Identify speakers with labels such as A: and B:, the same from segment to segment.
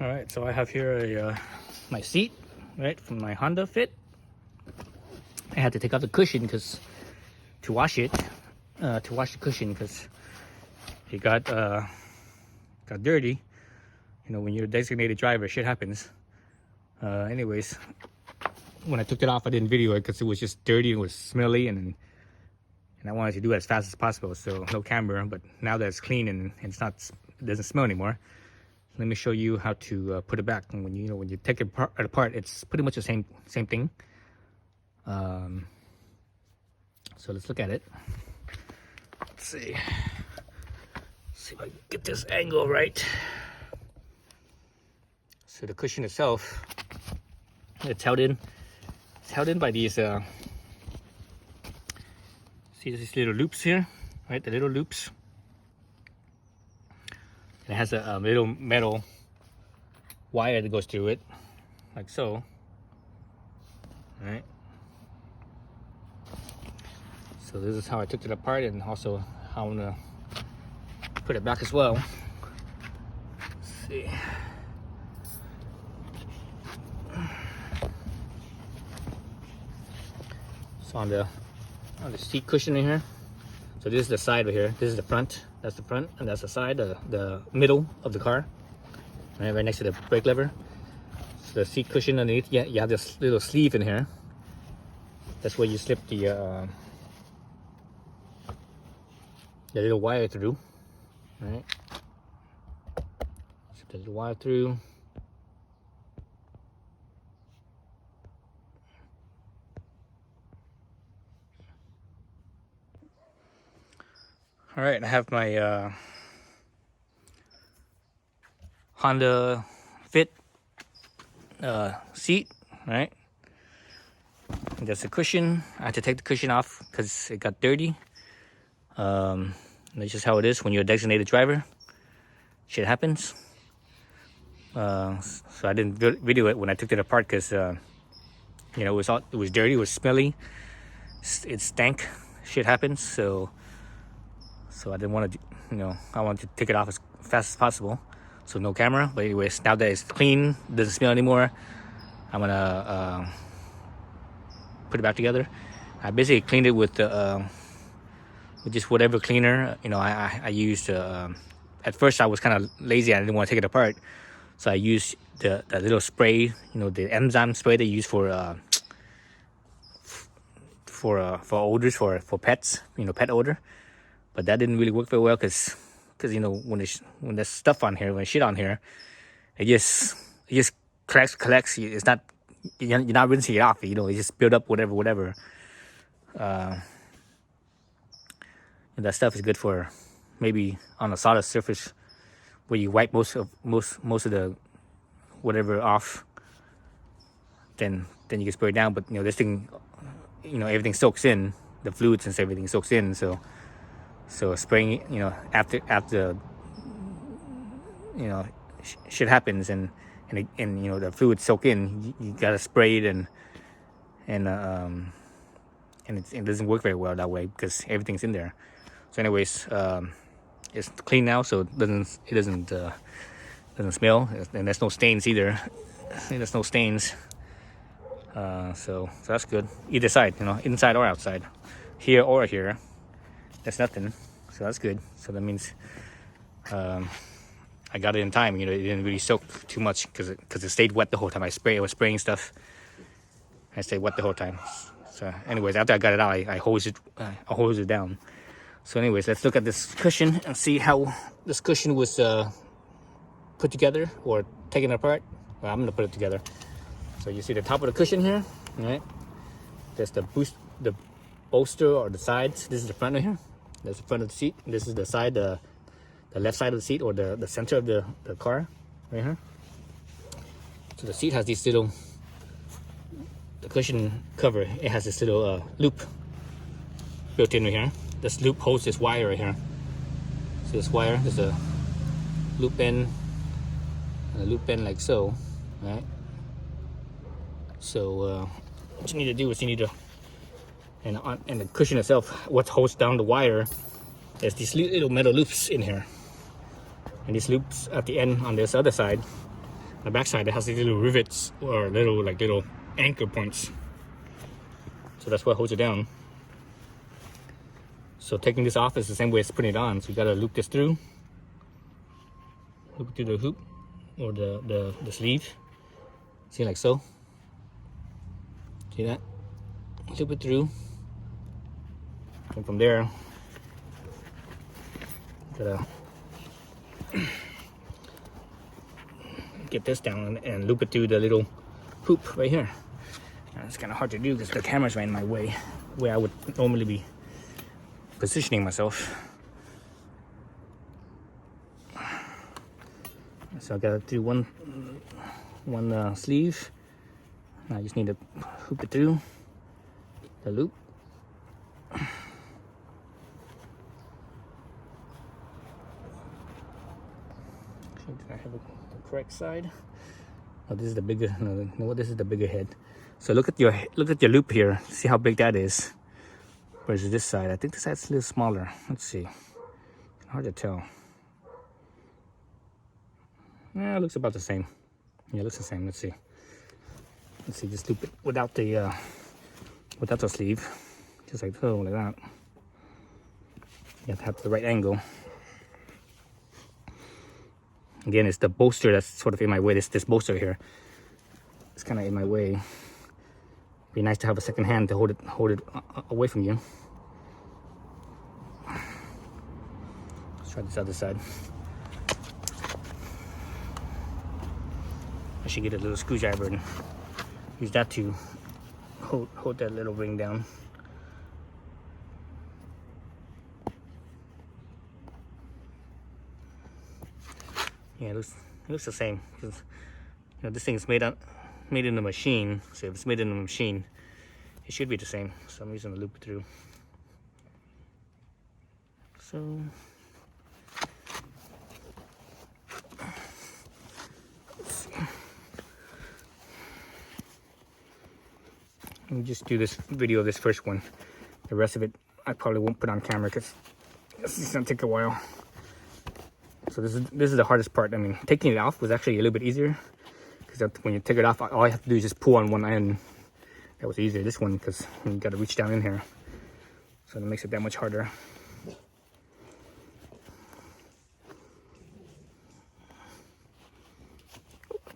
A: All right, so I have here a my seat, right, from my Honda Fit. I had to take out the cushion because to wash the cushion because it got dirty. You know, when you're a designated driver, shit happens. Anyways, when I took it off, I didn't video it because it was just dirty. It was smelly, and I wanted to do it as fast as possible. So no camera. But now that it's clean and it doesn't smell anymore. Let me show you how to put it back. And when you take it apart, it's pretty much the same thing. So let's look at it. Let's see if I can get this angle right. So the cushion itself, it's held in by these see these little loops here, right? The little loops. It has a little metal wire that goes through it, like so. Right. So this is how I took it apart, and also how I'm gonna put it back as well. Let's see. So on the seat cushion in here. So this is the side right here. This is the front. That's the front, and that's the side, the middle of the car, right next to the brake lever. So the seat cushion underneath, yeah, you have this little sleeve in here. That's where you slip the little wire through, right? Slip the little wire through. All right, I have my Honda Fit seat, right? And there's a cushion. I had to take the cushion off because it got dirty. That's just how it is when you're a designated driver. Shit happens. So I didn't video it when I took it apart because it was dirty, it was smelly, it stank. Shit happens. So I didn't want to, I wanted to take it off as fast as possible. So no camera. But anyways, now that it's clean, doesn't smell anymore, I'm gonna put it back together. I basically cleaned it with just whatever cleaner. I used. At first, I was kind of lazy. I didn't want to take it apart, so I used the little spray. The enzyme spray they use for odors for pets. Pet odor. But that didn't really work very well because when there's stuff on here, when shit on here, it just collects. It's not, you're not rinsing it off. It just build up whatever. And that stuff is good for maybe on a solid surface where you wipe most of the whatever off. Then you can spray it down. But this thing, everything soaks in, the fluids and everything soaks in. So spraying, after shit happens and the fluids soak in, you gotta spray it and it doesn't work very well that way because everything's in there. So anyways, it's clean now, so it doesn't smell, and there's no stains either. There's no stains. So that's good. Either side, inside or outside, here or here. That's nothing, so that's good. So that means I got it in time. It didn't really soak too much because it stayed wet the whole time. I was spraying stuff. I stayed wet the whole time. So anyways, after I got it out, I hosed it down. So anyways, let's look at this cushion and see how this cushion was put together or taken apart. Well, I'm gonna put it together. So you see the top of the cushion here, right? There's the bolster or the sides. This is the front of here. That's the front of the seat. This is the side, the left side of the seat, or the center of the car, right here. So the seat has these little, the cushion cover, it has this little loop built in right here. This loop holds this wire right here. So this wire, there's a loop end, and a loop end like so, right? So what you need to do is and the cushion itself, what holds down the wire is these little metal loops in here. And these loops at the end on this other side the back side, it has these little rivets or little anchor points. So that's what holds it down. So taking this off is the same way as putting it on. So you gotta loop this through. Loop it through the hoop or the sleeve. See, like so. See that? Loop it through. And from there, gotta get this down and loop it through the little hoop right here. Now, it's kind of hard to do because the camera's right in my way, where I would normally be positioning myself. So I gotta do one sleeve. I just need to hoop it through the loop. I have the correct side. Oh, this is the bigger. No, this is the bigger head. So look at your loop here. See how big that is. Versus this side. I think this side's a little smaller. Let's see. Hard to tell. Yeah, it looks about the same. Yeah, it looks the same. Let's see. Just loop it without the sleeve, just like so, like that. You have to have the right angle. Again, it's the bolster that's sort of in my way. This bolster here, it's kind of in my way. Be nice to have a second hand to hold it away from you. Let's try this other side. I should get a little screwdriver and use that to hold that little ring down. Yeah, it looks the same because this thing is made in a machine. So if it's made in a machine, it should be the same. So I'm using the loop through. So let's see. Let me just do this video of this first one. The rest of it I probably won't put on camera because it's gonna take a while. So this is the hardest part. I mean, taking it off was actually a little bit easier because when you take it off, all I have to do is just pull on one end. That was easier. This one, because you got to reach down in here, so that makes it that much harder.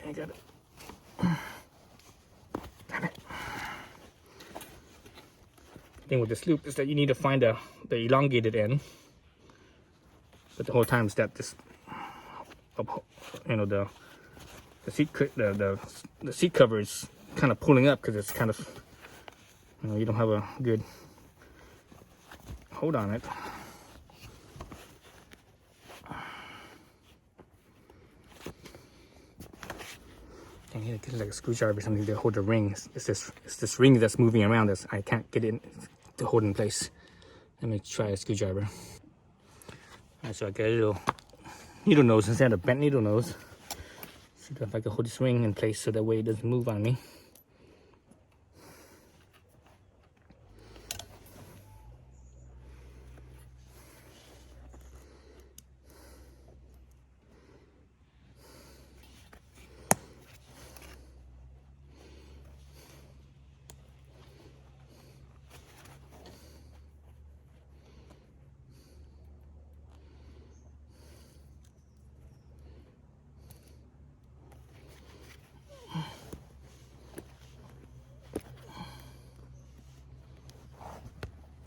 A: I got it. Damn it. The thing with this loop is that you need to find the elongated end. But the whole time is that this, the seat cover is kind of pulling up because it's kind of, you don't have a good hold on it. I need to get like a screwdriver or something to hold the ring. It's this ring that's moving around. I can't get it to hold in place. Let me try a screwdriver. So I get a little needle nose instead of bent needle nose. See if I can hold this ring in place so that way it doesn't move on me.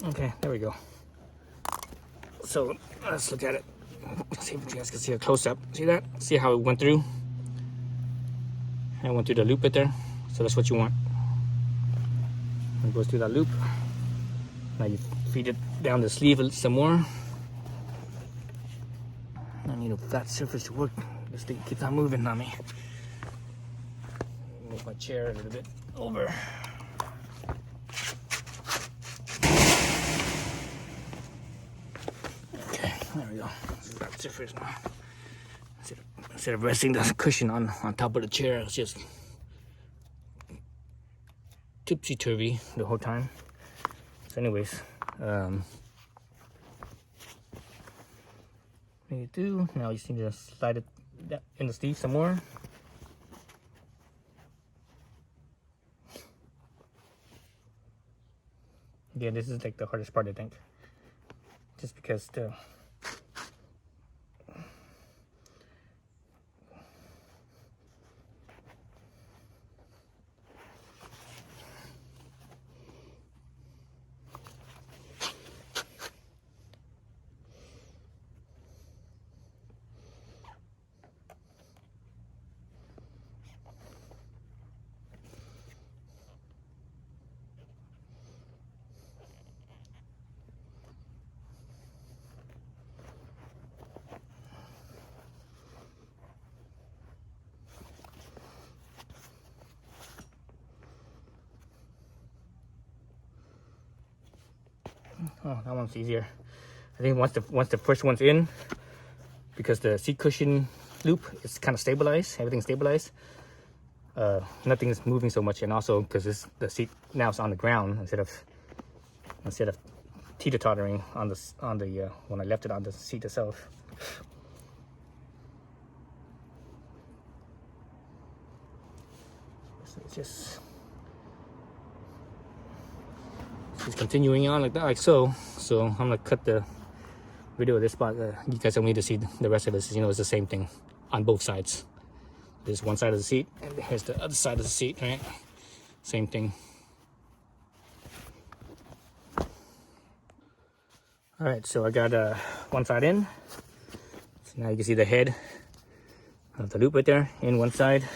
A: Okay, there we go. So let's look at it. Let's see if you guys can see a close-up. See that? See how it went through? I went through the loop right there. So that's what you want. It goes through that loop. Now you feed it down the sleeve some more. I need a flat surface to work. This thing keeps on moving on me. Move my chair a little bit over. There we go. This is flat surface now. Instead of resting the cushion on top of the chair, it's just tipsy-turvy the whole time. So anyways, what you do, now you just need to slide it in the sleeve some more. Yeah, this is like the hardest part, I think. Just because the oh, that one's easier. I think once the first one's in, because the seat cushion loop is kind of stabilized, everything's stabilized. Nothing is moving so much, and also because the seat now is on the ground instead of teeter-tottering on the when I left it on the seat itself. So it's just continuing on like that, like so. So I'm gonna cut the video of this spot. You guys don't need to see the rest of this. You know, it's the same thing on both sides. There's one side of the seat, and here's the other side of the seat, right? Same thing. All right, so I got one side in. So now you can see the head of the loop right there in one side,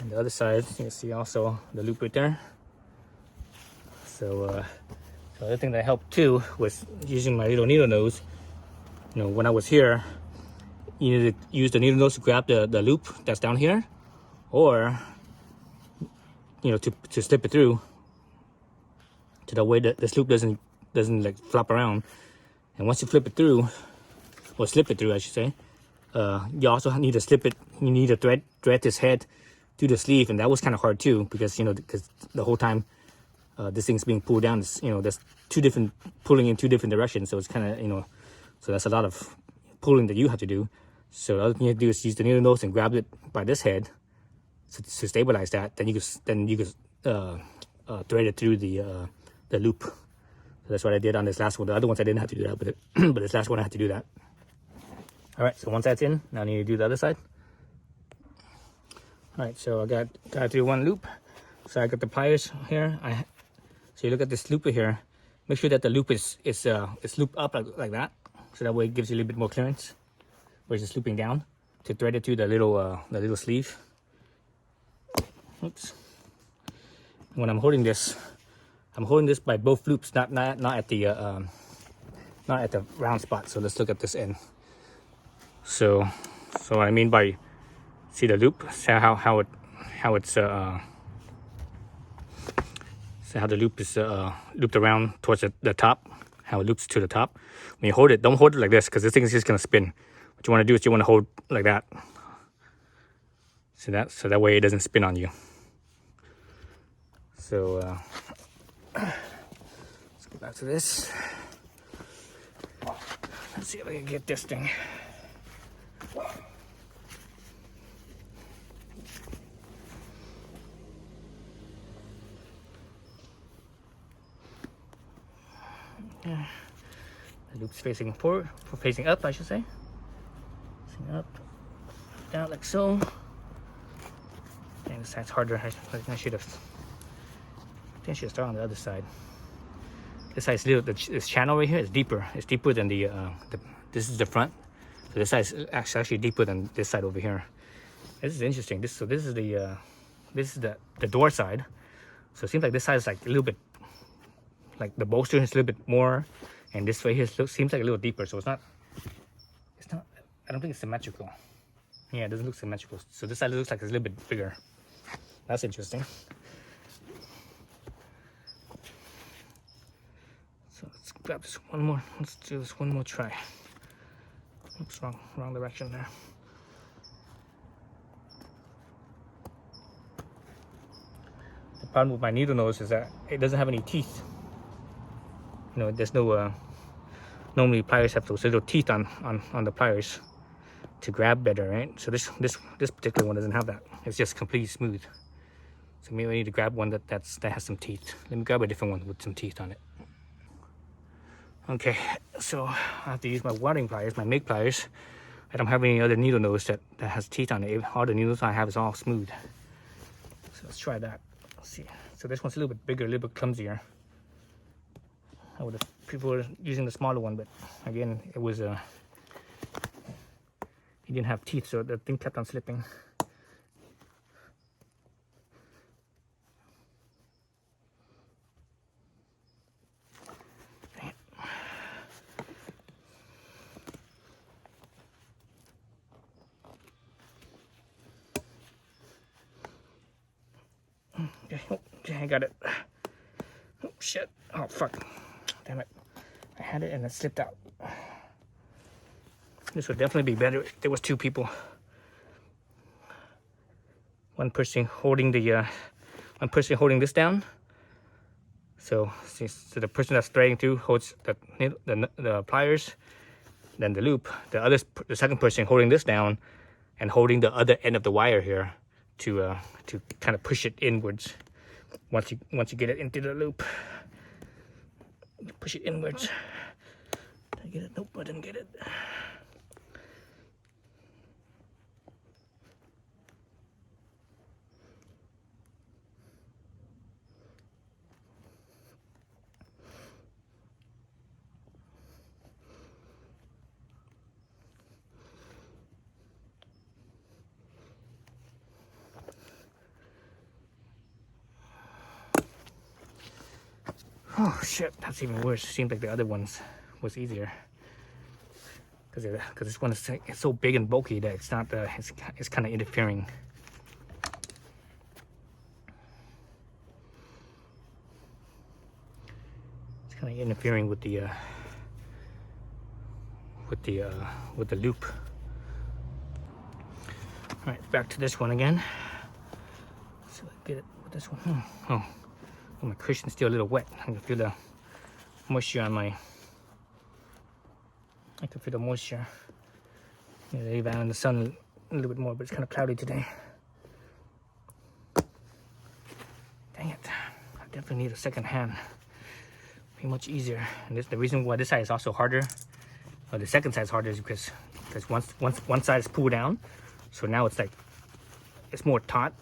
A: and the other side you can see also the loop right there. So the other thing that helped too was using my little needle nose. You know, when I was here, you need to use the needle nose to grab the loop that's down here, or you know, to slip it through, to the way that this loop doesn't like flop around. And once you flip it through, or slip it through I should say, you also need to slip it. You need to thread this head through the sleeve, and that was kind of hard too, because you know, because the whole time this thing's being pulled down, you know, there's pulling in two different directions, so it's kind of, you know, so that's a lot of pulling that you have to do. So the other thing you have to do is use the needle nose and grab it by this head to stabilize that. Then you could thread it through the loop. So that's what I did on this last one. The other ones I didn't have to do that, but but this last one I had to do that. All right, so once that's in, now I need to do the other side. All right, so I got through one loop. So I got the pliers here. So you look at this loop here. Make sure that the loop is looped up like that, so that way it gives you a little bit more clearance. Where it's just looping down to thread it to the little sleeve. Oops. When I'm holding this by both loops, not at the round spot. So let's look at this end. So what I mean by, see the loop, see how it's see how the loop is looped around towards the top, how it loops to the top. When you hold it, don't hold it like this, because this thing is just gonna spin. What you want to do is you want to hold like that. See that? So that way it doesn't spin on you. So let's go back to this. Let's see if I can get this thing. Yeah. The loop's facing forward, facing up, I should say. Up, down like so. And this side's harder. I should have. I think I should start on the other side. This side's little. This channel right here is deeper. It's deeper than the this is the front. So this side is actually deeper than this side over here. This is interesting. This is the door side. So it seems like this side is like a little bit, like the bolster is a little bit more, and this way here seems like a little deeper. So it's not. I don't think it's symmetrical. Yeah, it doesn't look symmetrical. So this side looks like it's a little bit bigger. That's interesting. So let's grab this one more. Let's do this one more try. Oops, wrong direction there. The problem with my needle nose is that it doesn't have any teeth. You know, there's no normally pliers have those little teeth on the pliers to grab better, right? So this particular one doesn't have that. It's just completely smooth. So maybe I need to grab one that has some teeth. Let me grab a different one with some teeth on it. Okay, so I have to use my wadding pliers, my MIG pliers. I don't have any other needle nose that has teeth on it. All the needles I have is all smooth. So let's try that. Let's see. So this one's a little bit bigger, a little bit clumsier. I would have preferred using the smaller one, but again, it was it didn't have teeth, so the thing kept on slipping. Okay, I got it. Oh shit! Oh fuck! Damn it! I had it and it slipped out. This would definitely be better if there was two people. One person holding this down. So the person that's threading through holds the pliers, then the loop. The second person holding this down and holding the other end of the wire here to kind of push it inwards. Once you get it into the loop, push it inwards. Did I get it? Nope, I didn't get it. Oh shit, that's even worse. Seems like the other ones was easier. Because this one is so big and bulky that it's not, it's kind of interfering. It's kind of interfering with the loop. All right, back to this one again. So I get it with this one. Oh, my cushion's still a little wet. I can feel the moisture on my. I can feel the moisture. Yeah, leave out in the sun a little bit more, but it's kind of cloudy today. Dang it! I definitely need a second hand. Be much easier. And the reason why this side is also harder, or the second side is harder, is because once one side is pulled down, so now it's like it's more taut.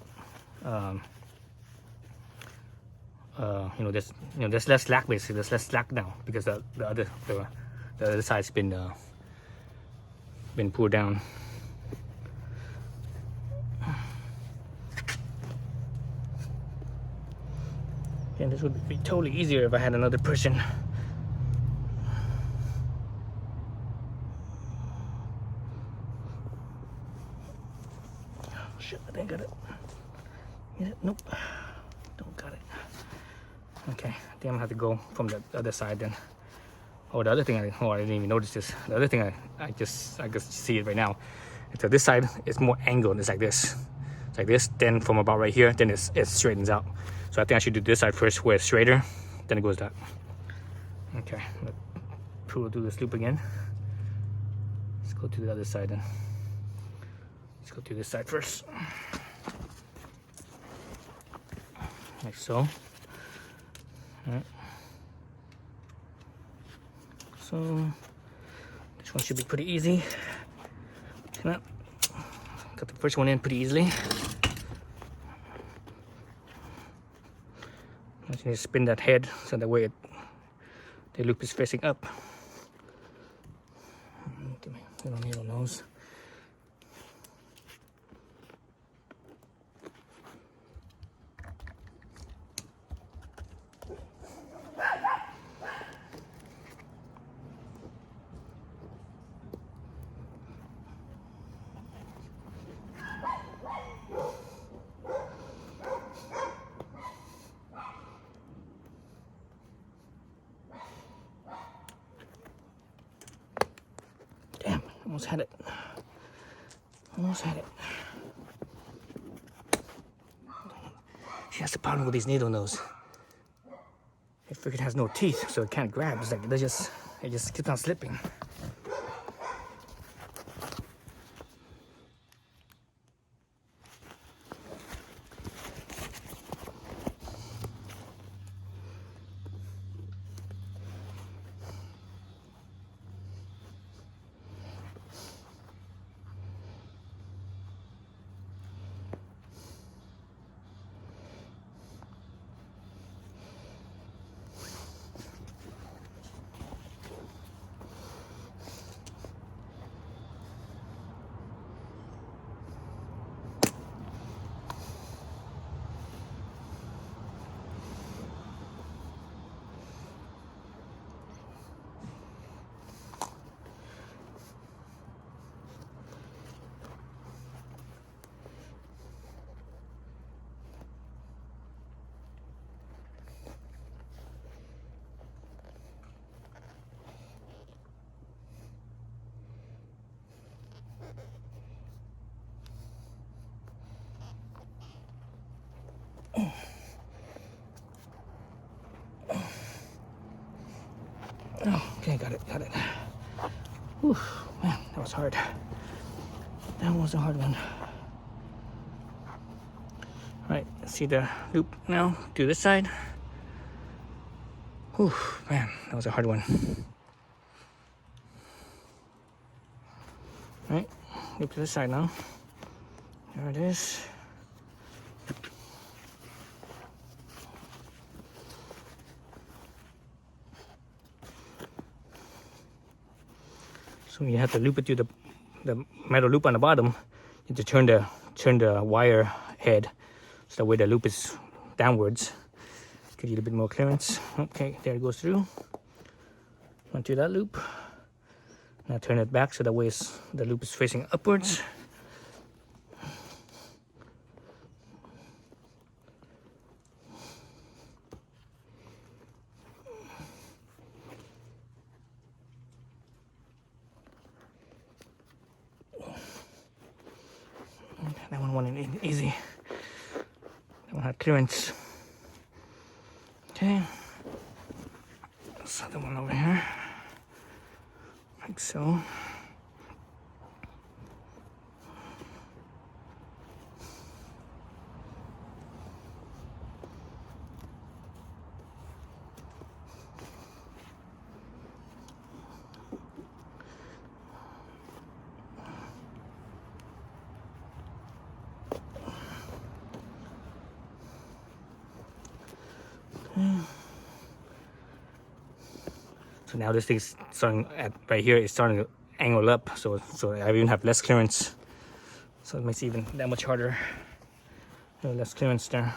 A: There's less slack basically. There's less slack now because the other side's been pulled down. And this would be totally easier if I had another person. Oh shit, I didn't get it. Get it? Nope. Don't got it. Okay, I think I'm gonna have to go from the other side then. Oh, the other thing I didn't even notice this. The other thing I just see it right now. So this side is more angled. It's like this. It's like this. Then from about right here, then it straightens out. So I think I should do this side first, where it's straighter. Then it goes that. Okay, pull through this loop again. Let's go to the other side then. Let's go to this side first. Like so. All right. So this one should be pretty easy. Got the first one in pretty easily. I just need to spin that head so that way the loop is facing up. Give me a little needle nose. Almost had it. Almost had it. See, that's the problem with these needle nose. It freaking has no teeth, so it can't grab. It's like it just keeps on slipping. got it. Whew, man, that was hard. That was a hard one. All right, see the loop now. Do this side. Whew, man, that was a hard one. All right, loop to this side now. There it is. So you have to loop it to the metal loop on the bottom. You have to turn the wire head so that way the loop is downwards. Give you a bit more clearance. Okay, there it goes through. Onto that loop. Now turn it back so that way the loop is facing upwards. That one went easy. That one had clearance. Okay. This other one over here. Like so. So now this thing's starting at right here. It's starting to angle up, so I even have less clearance. So it makes it even that much harder. Less clearance there.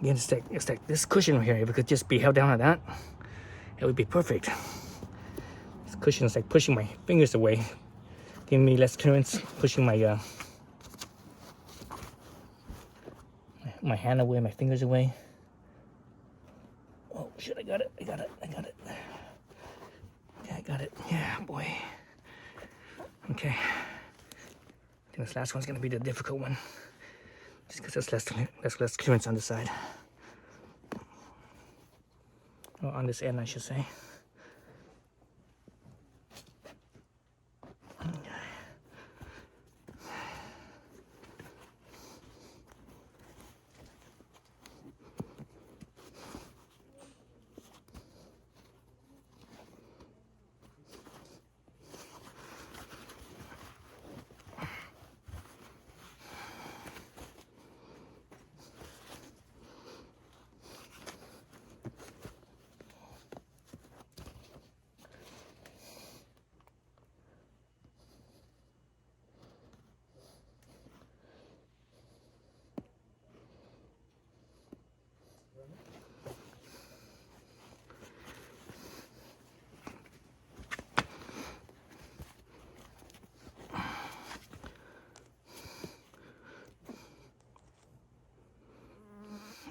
A: Again, it's like this cushion right here. If it could just be held down like that, it would be perfect. This cushion is like pushing my fingers away, giving me less clearance, pushing my my hand away, my fingers away. Oh shit, I got it. Yeah, I got it. Yeah, boy. Okay. I think this last one's gonna be the difficult one. Just because there's less clearance on this side. Or on this end, I should say.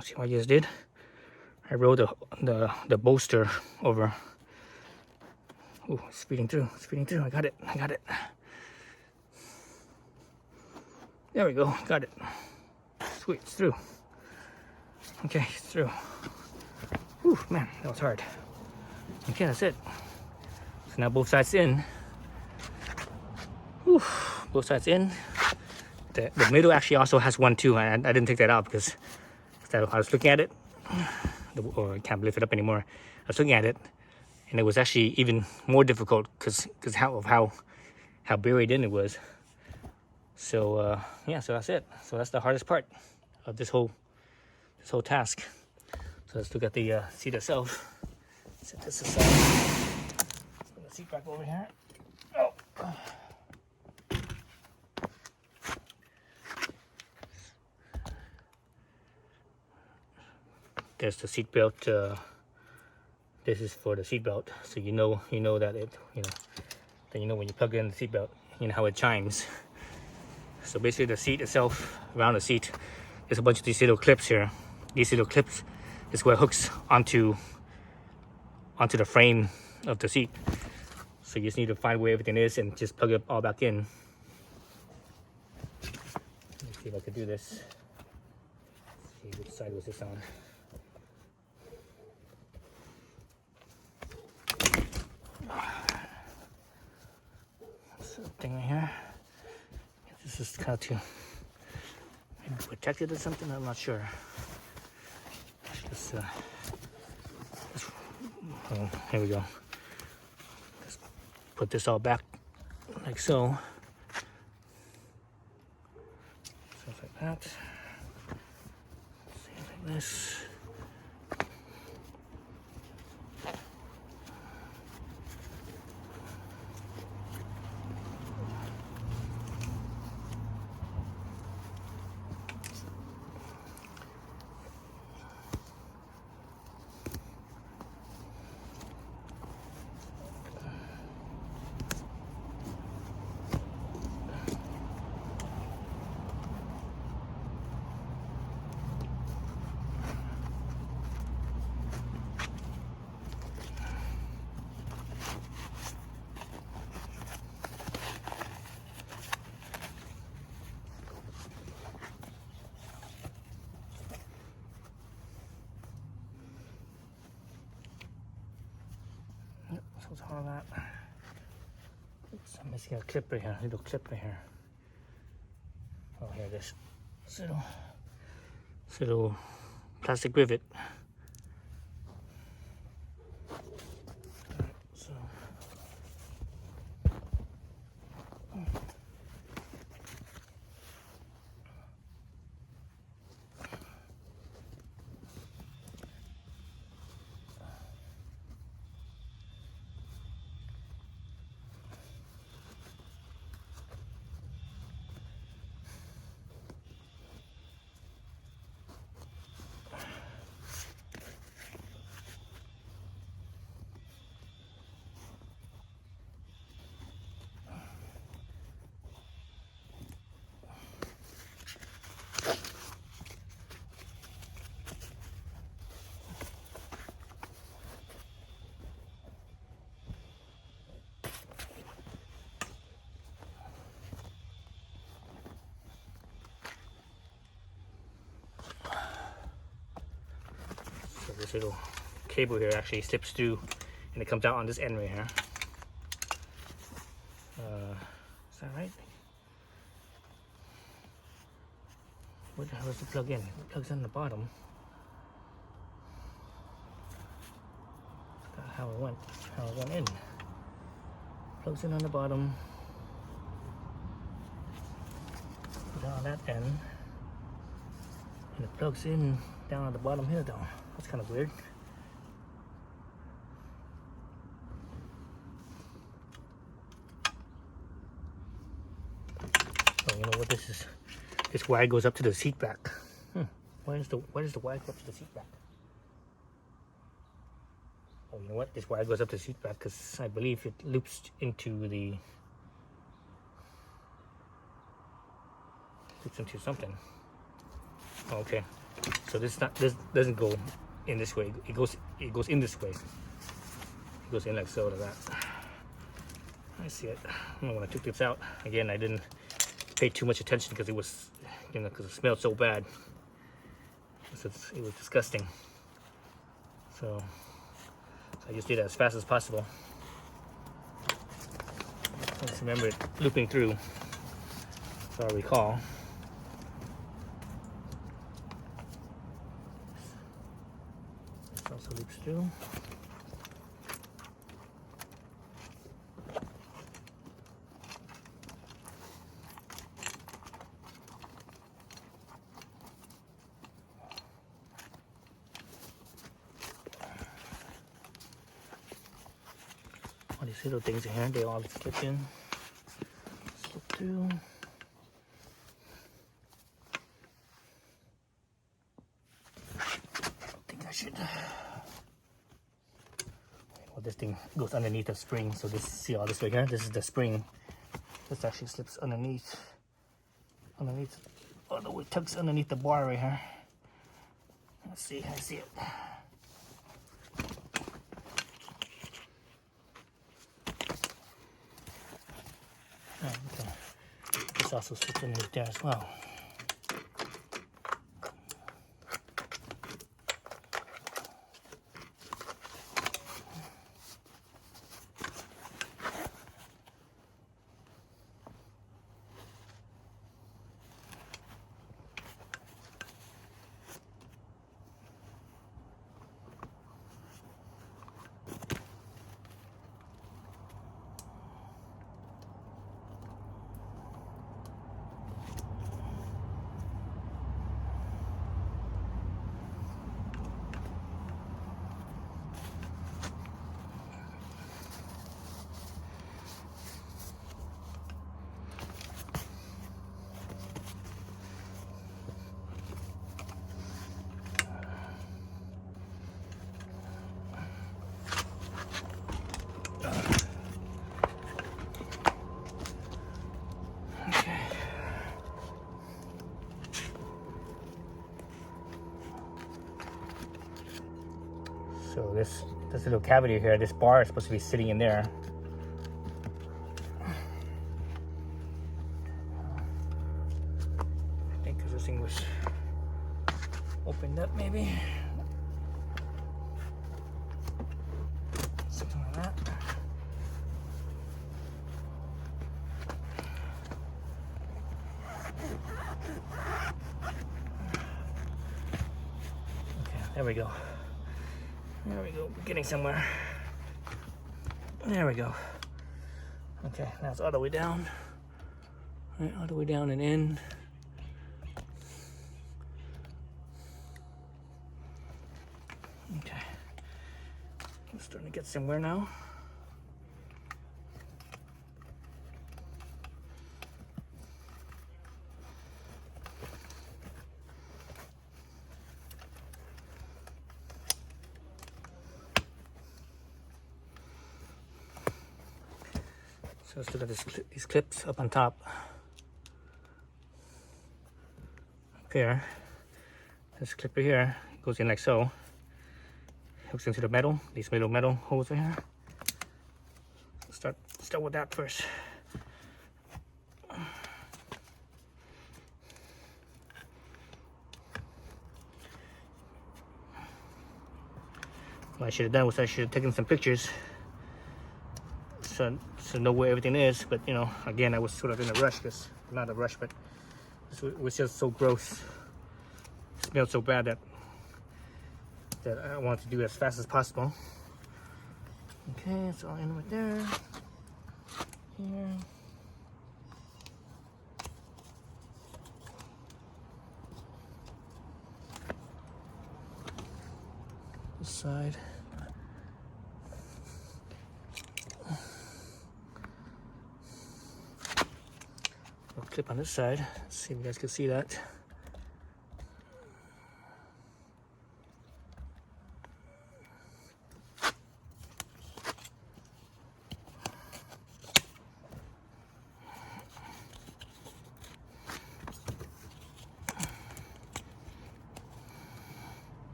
A: See what I just did? I rolled the bolster over. Ooh, it's speeding through. I got it. There we go. Got it. Sweet, it's through. Okay, it's through. Whew, man, that was hard. Okay, that's it. So now both sides in. Whew, both sides in. The middle actually also has one too. I didn't take that out because I was looking at it, or I can't lift it up anymore. I was looking at it, and it was actually even more difficult because how buried in it was. So yeah, so that's it. So that's the hardest part of this whole task. So let's look at the seat itself. Set this aside. Put the seat back over here. Oh. There's the seat belt. This is for the seat belt, so you know that then when you plug in the seat belt, you know how it chimes. So basically, the seat itself, around the seat, there's a bunch of these little clips here. These little clips is what hooks onto the frame of the seat. So you just need to find where everything is and just plug it all back in. Let me see if I can do this. Let's see which side was this on. something right here. This is kind of to maybe protect it or something. I'm not sure. Just, oh, here we go. Just put this all back like so. Something like that. See, like this. So it's all that. Oops, I'm missing a clip right here, a little clip right here. Oh, here it is. Little plastic rivet. So. This little cable here actually slips through and it comes out on this end right here. Is that right? Where the hell is the plug in? It plugs in the bottom. That's how it went in. Plugs in on the bottom. Down on that end. And it plugs in down at the bottom here though. That's kind of weird. Oh, you know what this is? This wire goes up to the seat back. Why does the wire go up to the seat back? Oh, you know what? This wire goes up to the seat back because I believe it loops into something. Oh, okay. So this doesn't go in this way. It goes in this way. It goes in like so, like that. I see it. When I took this out again, I didn't pay too much attention because it was, because it smelled so bad. It was disgusting. So I just did it as fast as possible. I just remember it looping through, so I recall. Also loops through. All these little things in here, they all slip in, slip through. I think I should. Well, this thing goes underneath the spring, so see all this right here? This is the spring. This actually slips underneath. Oh, the way it tucks underneath the bar right here. Let's see, I see it. Oh, okay. This also slips underneath there as well. So this little cavity here, this bar is supposed to be sitting in there. I think because this thing was opened up, maybe. Something like that. Okay, there we go. There we go. We're getting somewhere. There we go. Okay, now it's all the way down. Right, all the way down and in. Okay. I'm starting to get somewhere now. So let's look at these clips up on top. Up here. This clipper here goes in like so. Hooks into the metal, these metal holes right here. Start with that first. What I should have done was I should have taken some pictures so know where everything is. But you know, again, I was sort of in a rush, because not a rush, but it was just so gross. It smelled so bad that I wanted to do it as fast as possible. Okay, it's all in right there. Here. This side. I'll clip on this side. Let's see if you guys can see that.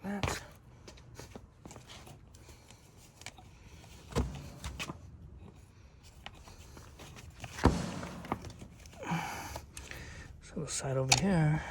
A: That. So the side over here.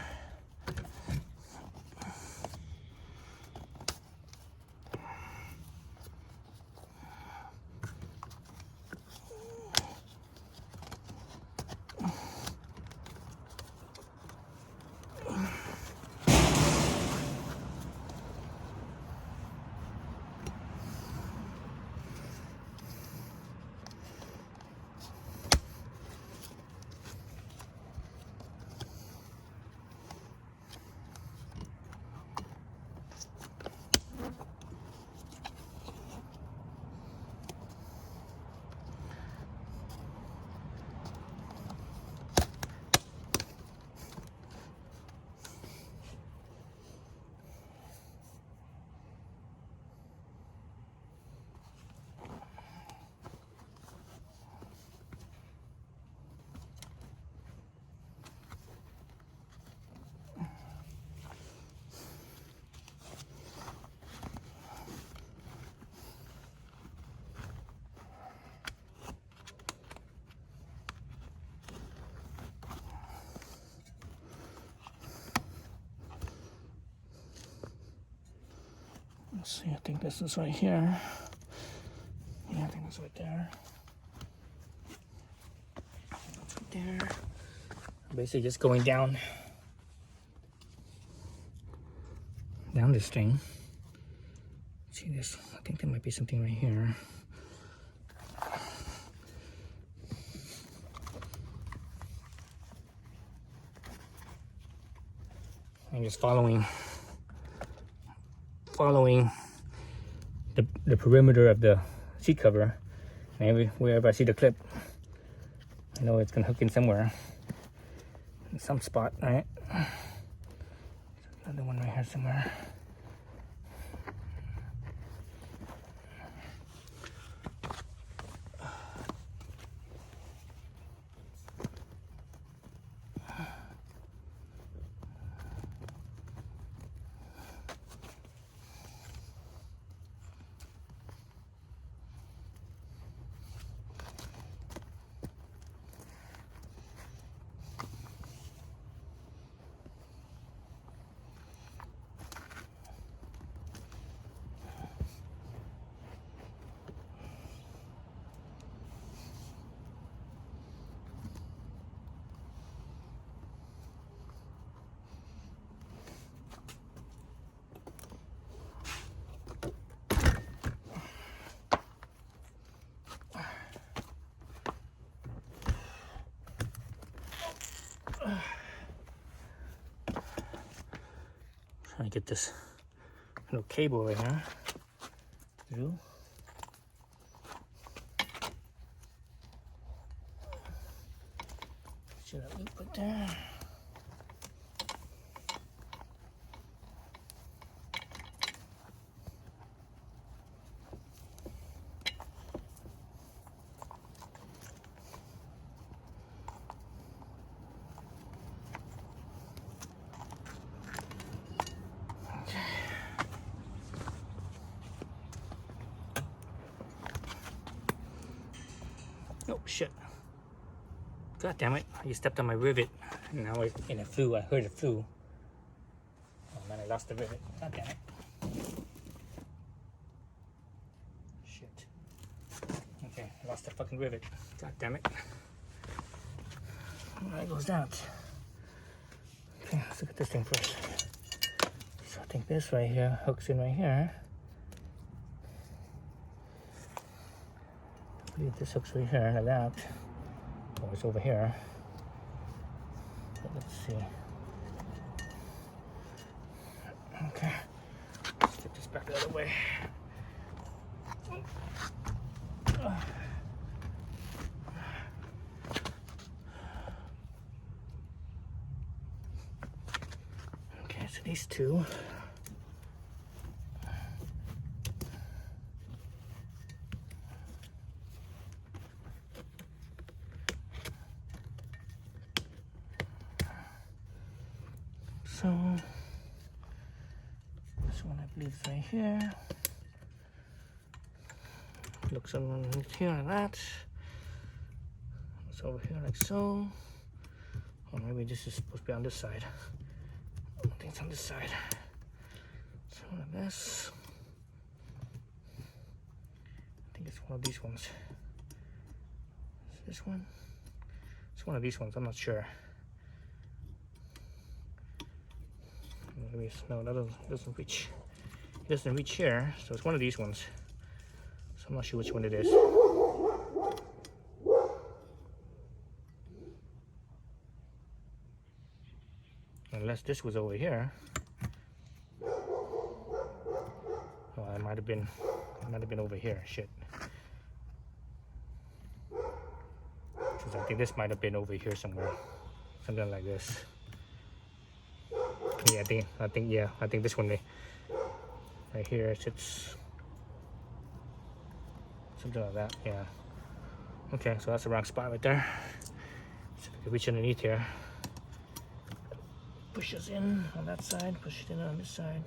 A: Let's see, I think this is right here. Yeah, I think it's right there. That's right there. Basically just going down this thing. See this? I think there might be something right here. I'm just following the perimeter of the seat cover, and wherever I see the clip, I know it's gonna hook in somewhere, in some spot, right? Another one right here somewhere. Trying to get this little cable right here through. Should I loop it there? Oh shit. God damn it. You stepped on my rivet. Now it flew. I heard it flew. Oh man, I lost the rivet. God damn it. Shit. Okay, I lost the fucking rivet. God damn it. There goes that. Okay, let's look at this thing first. So I think this right here hooks in right here. I believe this hooks right here like that. Oh, it's over here. But let's see. Okay. Let's get this back the other way. Okay, so these two. So this one I believe is right here. Looks on here like that. It's over here like so. Or maybe this is supposed to be on this side. I think it's on this side. So like this. I think it's one of these ones. Is this one? It's one of these ones, I'm not sure. Maybe it's, no, that doesn't reach. It doesn't reach here, so it's one of these ones. So I'm not sure which one it is. Unless this was over here. Oh, it might have been over here. Shit. Because I think this might have been over here somewhere. Something like this. Yeah, I think this one right here sits something like that. Yeah. Okay, so that's the wrong spot right there. So if we can reach underneath here, push us in on that side, push it in on this side.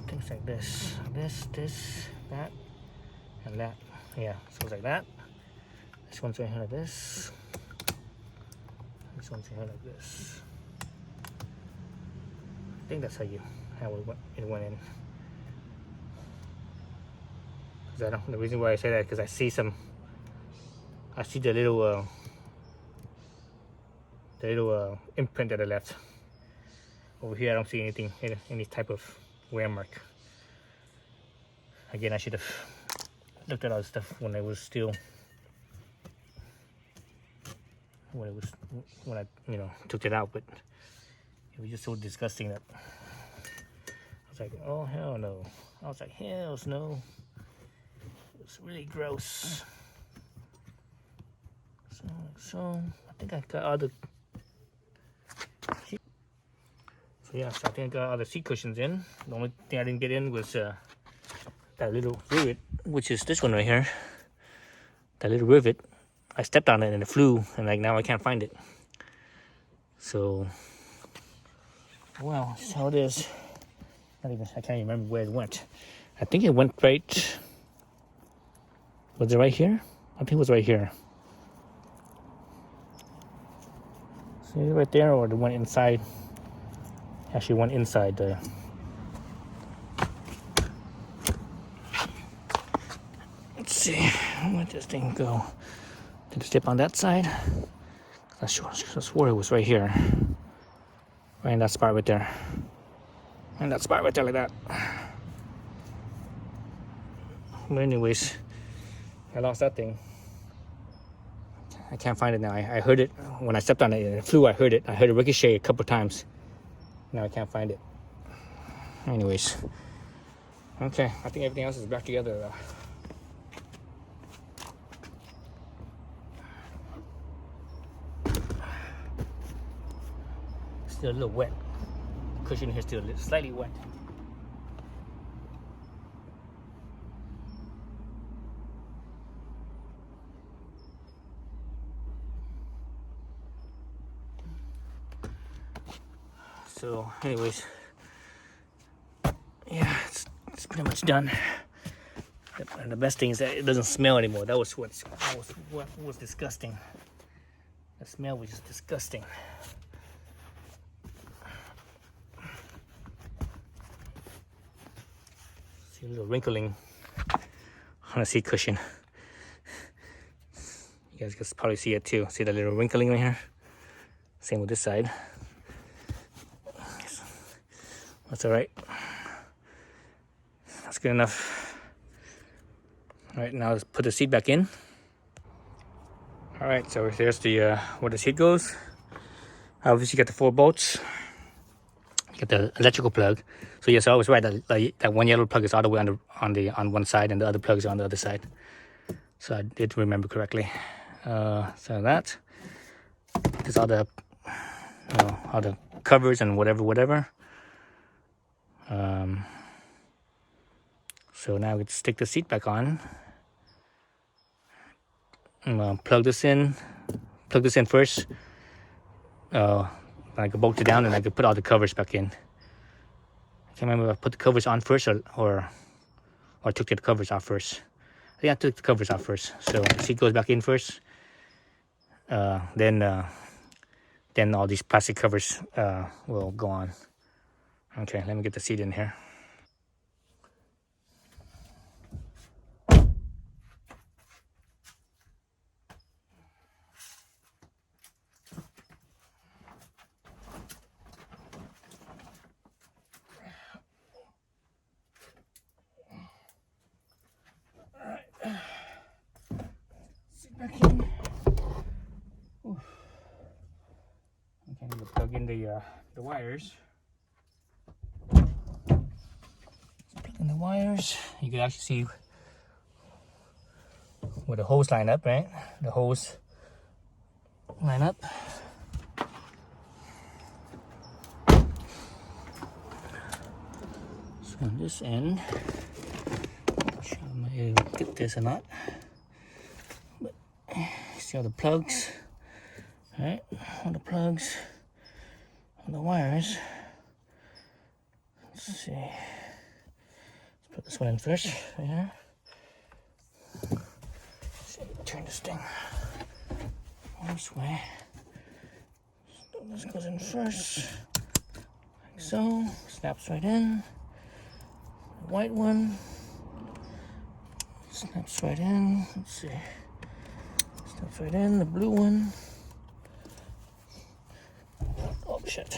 A: Things like this, that, and that. Yeah, so it's like that. This one's right here like this. This one's right here like this. I think that's how it went in. Cause the reason why I say that because I see the little imprint that I left. Over here I don't see anything, any type of wear mark. Again, I should have looked at all this stuff when I was still when I took it out, but it was just so disgusting that I was like, oh hell no. I was like, hell no. It was really gross. So I think I got all the so I think I got all the seat cushions in. The only thing I didn't get in was that little rivet, which is this one right here. That little rivet. I stepped on it and it flew, and like now I can't find it. So, well, that's how it is. I can't even remember where it went. I think it went right. Was it right here? I think it was right here. See it right there, or the one inside? Actually, one inside the. Let's see. Where'd this thing go? Did it step on that side? I swore it was right here. Right in that spot right there. And that spot right there like that. But anyways, I lost that thing. I can't find it now. I heard it when I stepped on it. It flew. I heard it. I heard it ricochet a couple times. Now I can't find it. Anyways, okay. I think everything else is back together. Still a little wet. The cushion here still slightly wet. So, anyways, yeah, it's pretty much done. And the best thing is that it doesn't smell anymore. That was what was disgusting. The smell was just disgusting. See a little wrinkling on the seat cushion. You guys can probably see it too. See the little wrinkling right here? Same with this side. That's all right. That's good enough. All right, now let's put the seat back in. All right, so there's the where the seat goes. Obviously, you got the 4 bolts. You got the electrical plug. So yes, I was right. That one yellow plug is all the way on one side, and the other plugs are on the other side. So I did remember correctly. So that is all the covers and whatever. So now we can stick the seat back on. Plug this in first. I could bolt it down and I could put all the covers back in. I can't remember if I put the covers on first or took the covers off first. I think I took the covers off first. So the seat goes back in first. Then all these plastic covers will go on. Okay, let me get the seat in here. Back in. Oof. Okay, I'm gonna plug in the wires. Plug in the wires. You can actually see where the hose line up, right? The hose line up. So on this end, I'm sure I'm not able to get this or not. See all the plugs, right? All the plugs, all the wires. Let's see. Let's put this one in first, right here. See, turn this thing this way. So this goes in first, like so. Snaps right in. The white one snaps right in. Let's see. Snaps right in, the blue one. Oh shit.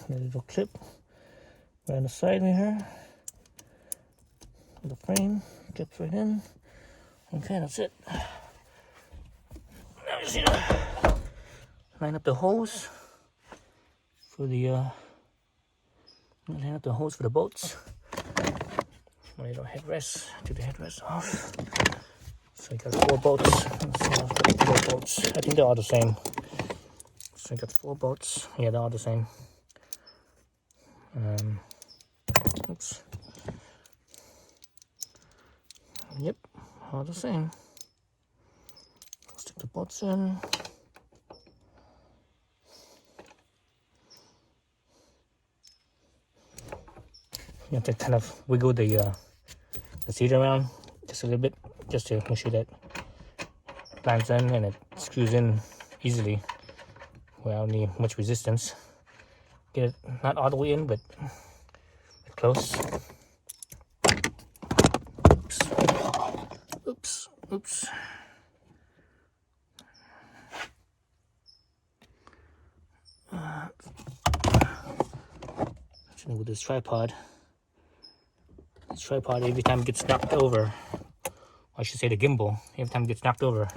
A: a little clip right on the side right here. The frame gets right in. Okay, that's it. Now you see line up the hose for the line up the hose for the bolts. My little headrest, take the headrest off. So I got 4 bolts. Let's see, I've got 4 bolts. I think they're all the same. So I got 4 bolts. Yeah, they're all the same. Oops. Yep, all the same. Stick the bolts in. You have to kind of wiggle the seat around just a little bit, just to make sure that it lands in and it screws in easily without any much resistance. Get it not all the way in, but close. Oops. With this tripod. This tripod, every time it gets knocked over, or I should say the gimbal, every time it gets knocked over,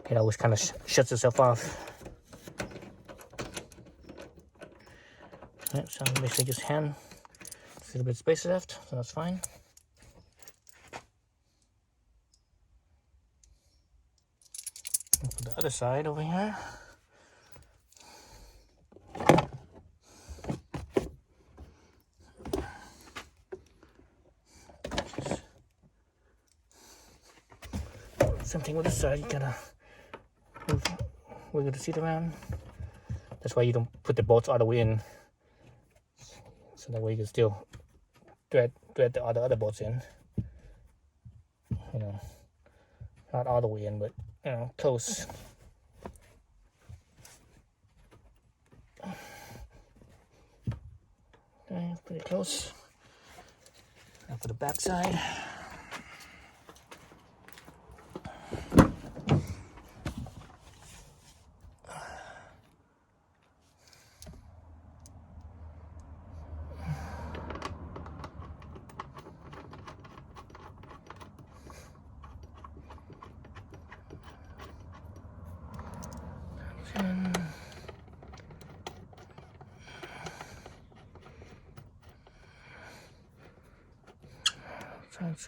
A: it always kind of shuts itself off. Alright, so I'm basically just hand. There's a little bit of space left, so that's fine. And for the other side over here. Same thing with this side, you gotta wiggle the seat around. That's why you don't put the bolts all the way in. So that way you can still thread the other bolts in. You know, not all the way in, but you know, close. Okay, pretty close. Now for the back side.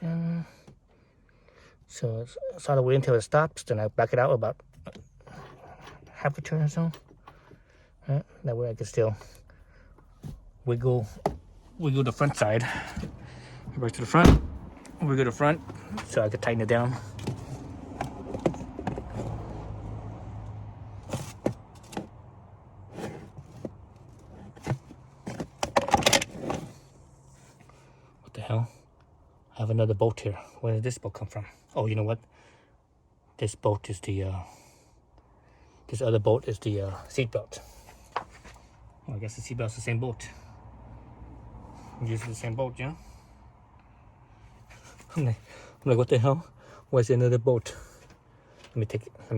A: In. So it's all the way until it stops, then I back it out about half a turn or so. Right? That way I can still wiggle the front side. Back to the front, wiggle the front, so I can tighten it down. What the hell? I have another bolt here. Where did this bolt come from? Oh, you know what? This bolt is the this other bolt is the seat belt. Well, I guess the seat belt's the same bolt. I'm using the same bolt, yeah. I'm like, what the hell? Where's another bolt? Let me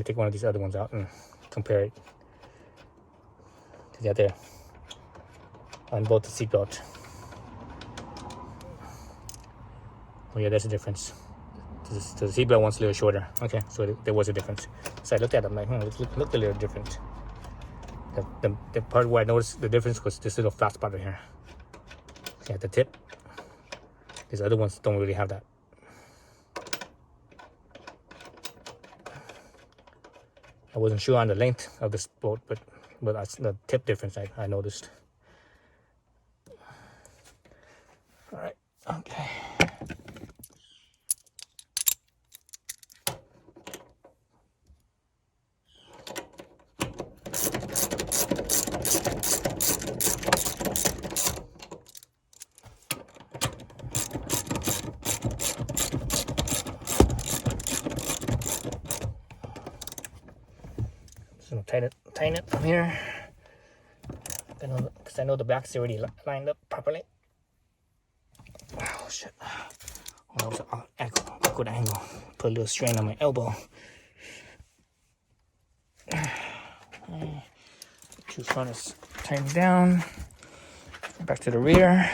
A: take one of these other ones out and compare it. Yeah, there. Unbolt the seat belt. Oh yeah, there's a difference. The seatbelt one's a little shorter. Okay, so there was a difference. So I looked at it, I'm like, it looked a little different. The part where I noticed the difference was this little flat spot right here. At the tip. These other ones don't really have that. I wasn't sure on the length of this bolt, but that's the tip difference I noticed. All right, okay. So tighten it from here. Because I know the back's already lined up properly. Oh shit! Well, that was a good angle. Put a little strain on my elbow. Two front is tightened down. Back to the rear.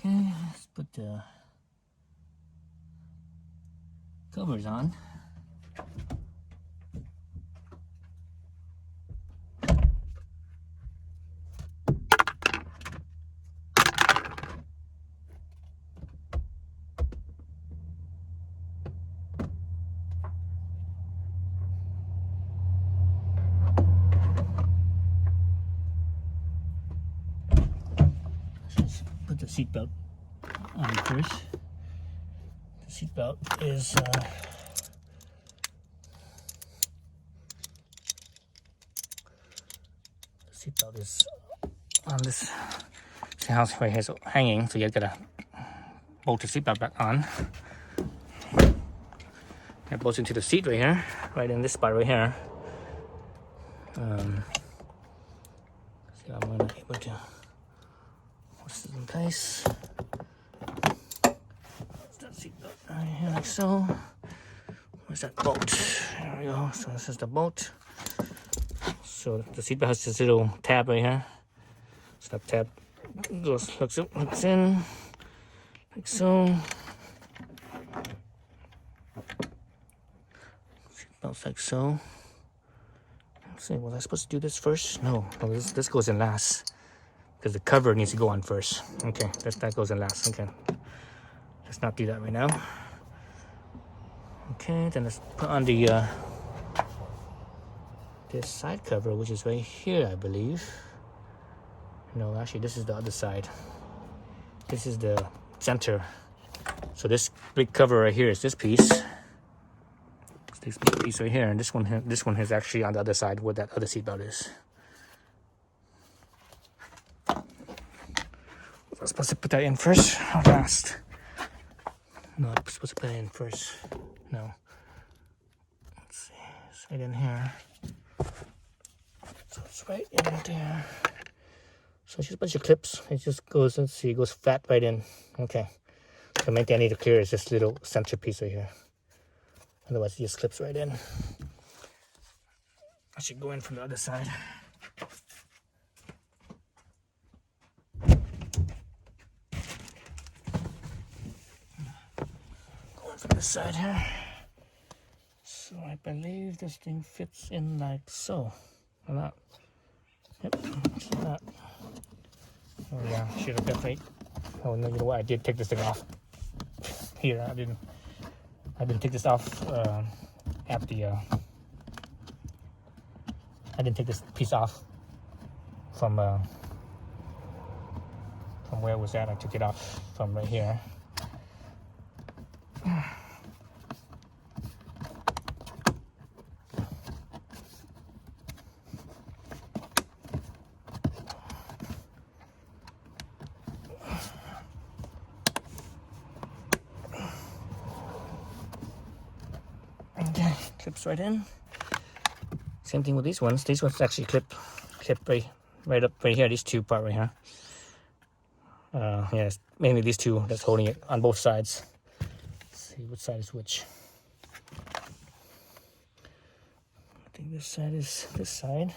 A: Okay, let's put the covers on. Let's put the seatbelt on first. The seatbelt is on this. See how it's hanging, so you gotta bolt the seatbelt back on. It bolts into the seat right here, right in this spot right here. See, I'm gonna be able to put this in place. That seatbelt right here, like so. Where's that bolt? There we go. So this is the bolt. So the seatbelt has this little tab right here. So that tab hooks in, like so. Seatbelt's like so. Let's see, was I supposed to do this first? No, this goes in last. Because the cover needs to go on first. Okay, that goes in last. Okay. Let's not do that right now. Okay, then let's put on the this side cover, which is right here, I believe. No, actually, this is the other side. This is the center. So this big cover right here is this piece. This big piece right here, and this one is actually on the other side where that other seatbelt is. Was I supposed to put that in first or last? No, I'm supposed to put it in first. No. Let's see. It's right in here. So it's right in there. So it's just a bunch of clips. It just goes, let's see, it goes flat right in. Okay. The main thing I need to clear is this little center piece right here. Otherwise, it just clips right in. I should go in from the other side. Going from this side here. So I believe this thing fits in like so. Or not. Yep, like that. Oh yeah, should have definitely. Oh no, you know what? I did take this thing off. Here, I didn't take this off at the. I didn't take this piece off from where it was at. I took it off from right here. Okay, clips right in. Same thing with these ones. These ones actually clip right up right here. These two part right here. Yeah, it's mainly these two that's holding it on both sides. Let's see which side is which. I think this side is this side.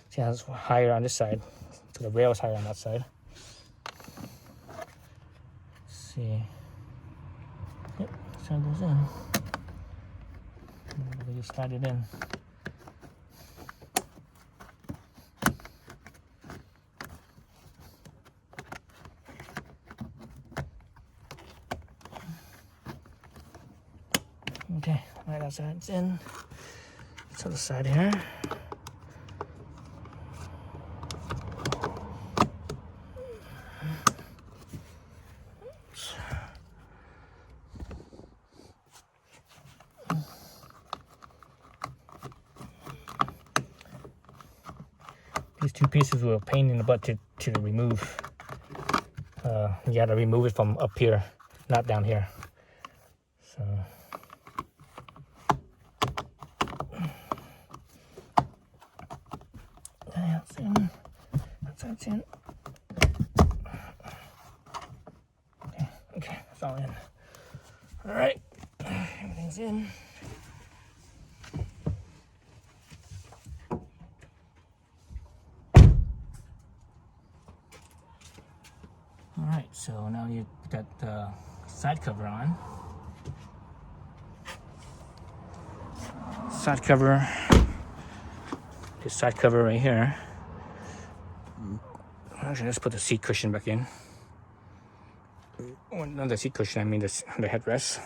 A: See how it's higher on this side. So the rail is higher on that side. Let's see. Yep, this side goes in. We just slide it in. Okay, right outside it's in. Let's other side here. These two pieces were a pain in the butt to remove. You gotta remove it from up here, not down here. that's in. Okay, that's all in. All right, everything's in. All right, so now you put that side cover on. Side cover. This side cover right here. Actually, let's put the seat cushion back in. Well, not the seat cushion, I mean the headrest.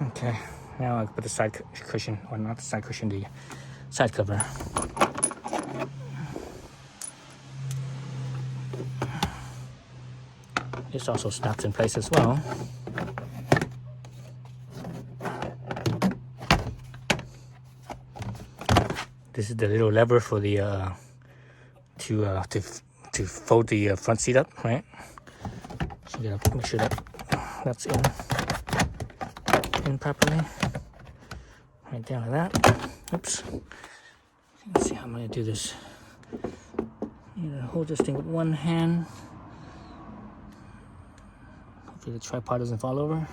A: Okay, now I put the side cushion, or not the side cushion, the side cover. This also snaps in place as well. This is the little lever for the to fold the front seat up, right? So you gotta make sure that that's in properly. Right down like that. Oops. Let's see how I'm gonna do this. I'm gonna hold this thing with one hand. Hopefully the tripod doesn't fall over.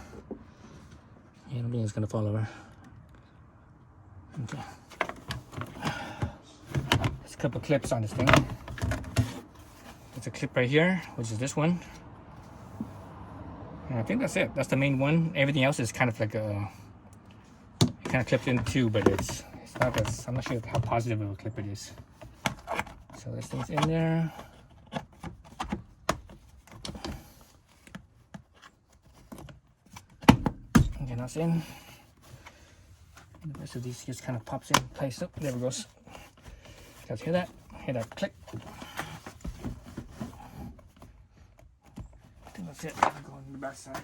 A: Yeah, I don't think it's gonna fall over. Okay. There's a couple clips on this thing. There's a clip right here, which is this one. And I think that's it. That's the main one. Everything else is kind of like a kind of clipped in too, but it's not as, I'm not sure how positive of a clip it is. So this thing's in there. Okay, that's in. And the rest of these just kind of pops in place. Oh, there it goes. Guys, hear that? Hear that click? I think that's it. Go on the back side.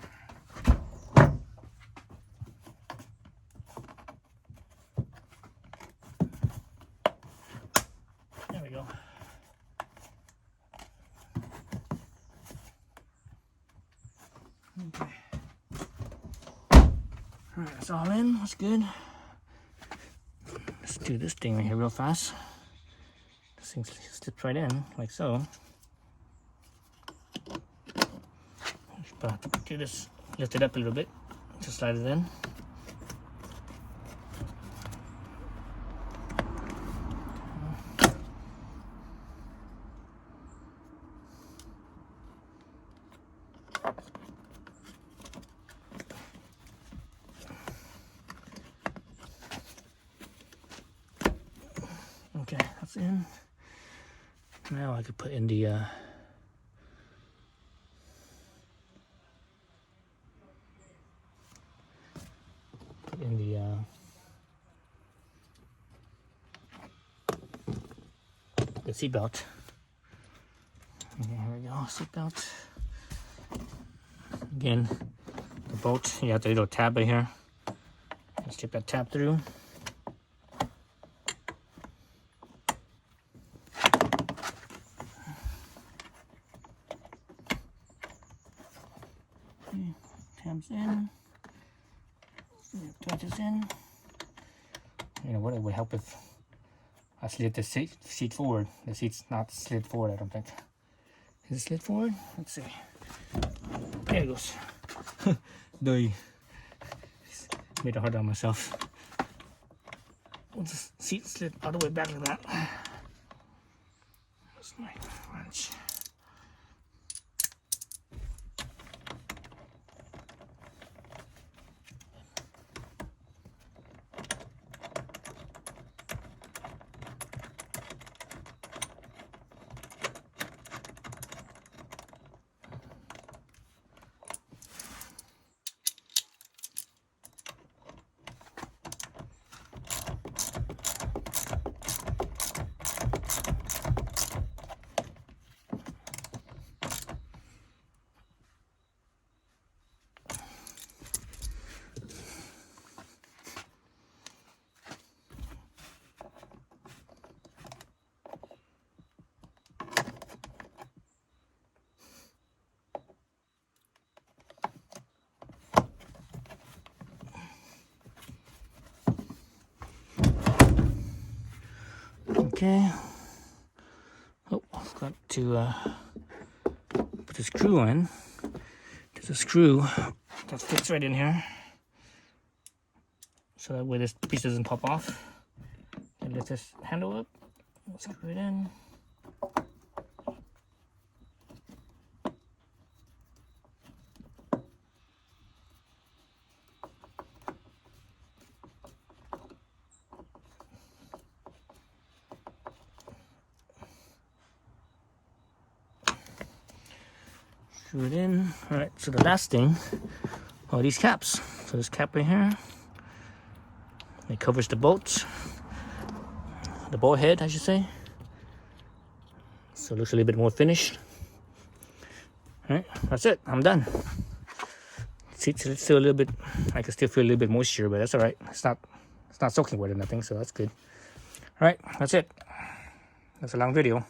A: There we go. Okay. Alright, that's all in. That's good. Let's do this thing right here real fast. This thing slips right in, like so. But I have to do this, lift it up a little bit to slide it in. Okay, that's in. Now I could put in the seat belt. Okay, here we go, seat belt. Again, the bolt, you have the little tab right here. Let's take that tab through. Okay, tabs in. Touches in. You know what, it would help if I slid the seat forward. The seat's not slid forward, I don't think. Is it slid forward? Let's see. There it goes. Made it hard on myself. Once the seat slid all the way back like that. That's my wrench. Okay. Oh, I've got to put the screw in. There's a screw that fits right in here, so that way this piece doesn't pop off. And lift this handle up, screw it in. Screw it in. All right, so the last thing are these caps. So this cap right here, it covers the bolts, the ball head, I should say. So it looks a little bit more finished. All right, that's it. I'm done. See, it's still a little bit. I can still feel a little bit moisture, but that's all right. It's not soaking wet or nothing, so that's good. All right, that's it. That's a long video.